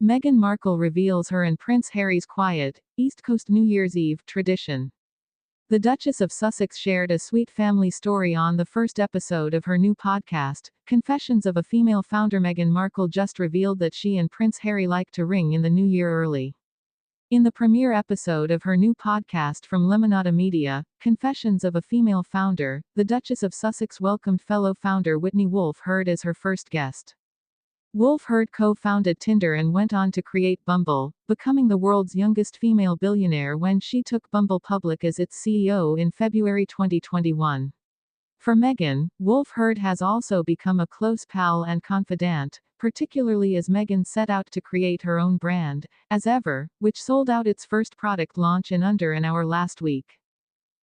Meghan Markle reveals her and Prince Harry's quiet, East Coast New Year's Eve tradition. The Duchess of Sussex shared a sweet family story on the first episode of her new podcast, Confessions of a Female Founder. Meghan Markle just revealed that she and Prince Harry like to ring in the new year early. In the premiere episode of her new podcast from Lemonada Media, Confessions of a Female Founder, the Duchess of Sussex welcomed fellow founder Whitney Wolfe Herd as her first guest. Wolfe Herd co-founded Tinder and went on to create Bumble, becoming the world's youngest female billionaire when she took Bumble public as its CEO in February 2021. For Meghan, Wolfe Herd has also become a close pal and confidant, particularly as Meghan set out to create her own brand, As Ever, which sold out its first product launch in under an hour last week.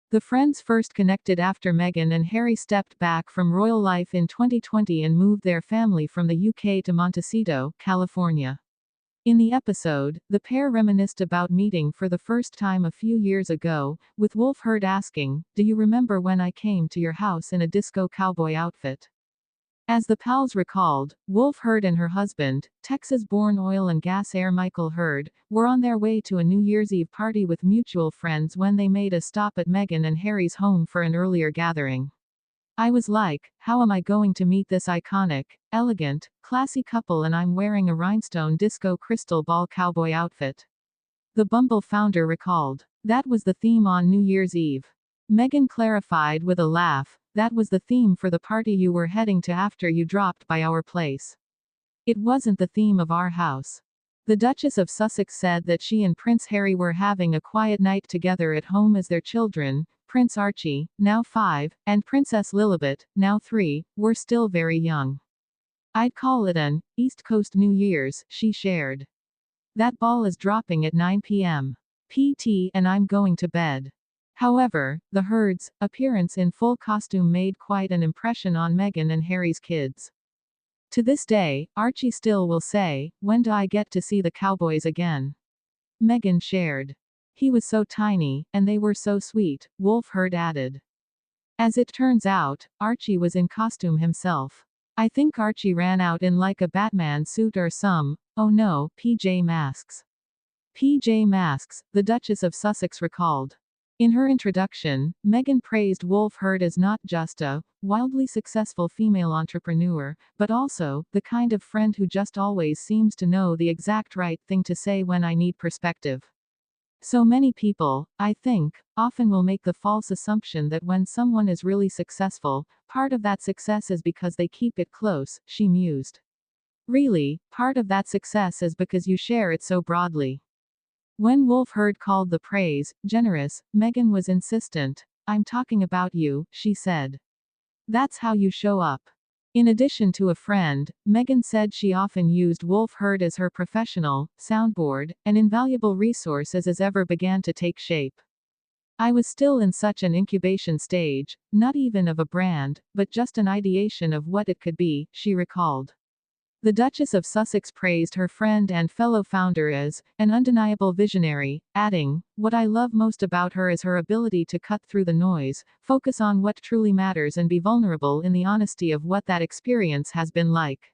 The friends first connected after Meghan and Harry stepped back from royal life in 2020 and moved their family from the UK to Montecito, California. In the episode, the pair reminisced about meeting for the first time a few years ago, with Wolfe Herd asking, "Do you remember when I came to your house in a disco cowboy outfit?" As the pals recalled, Wolfe Herd and her husband, Texas-born oil and gas heir Michael Herd, were on their way to a New Year's Eve party with mutual friends when they made a stop at Meghan and Harry's home for an earlier gathering. "I was like, how am I going to meet this iconic, elegant, classy couple, and I'm wearing a rhinestone disco crystal ball cowboy outfit?" The Bumble founder recalled. "That was the theme on New Year's Eve." Meghan clarified with a laugh, "That was the theme for the party you were heading to after you dropped by our place. It wasn't the theme of our house." The Duchess of Sussex said that she and Prince Harry were having a quiet night together at home as their children, Prince Archie, now 5, and Princess Lilibet, now 3, were still very young. "I'd call it an East Coast New Year's," she shared. "That ball is dropping at 9 p.m. PT and I'm going to bed." However, the Herd's appearance in full costume made quite an impression on Meghan and Harry's kids. "To this day, Archie still will say, 'When do I get to see the cowboys again?'" Meghan shared. "He was so tiny, and they were so sweet," Wolfe Herd added. As it turns out, Archie was in costume himself. "I think Archie ran out in like a Batman suit or some, oh no, PJ Masks." PJ Masks, the Duchess of Sussex recalled. In her introduction, Meghan praised Wolfe Herd as not just a wildly successful female entrepreneur, but also the kind of friend who just always seems to know the exact right thing to say when I need perspective. "So many people, I think, often will make the false assumption that when someone is really successful, part of that success is because they keep it close," she mused. "Really, part of that success is because you share it so broadly." When Wolfe Herd called the praise generous, Meghan was insistent. "I'm talking about you," she said. "That's how you show up." In addition to a friend, Meghan said she often used Wolfe Herd as her professional soundboard, an invaluable resource as As Ever began to take shape. "I was still in such an incubation stage, not even of a brand, but just an ideation of what it could be," she recalled. The Duchess of Sussex praised her friend and fellow founder as an undeniable visionary, adding, "What I love most about her is her ability to cut through the noise, focus on what truly matters, and be vulnerable in the honesty of what that experience has been like."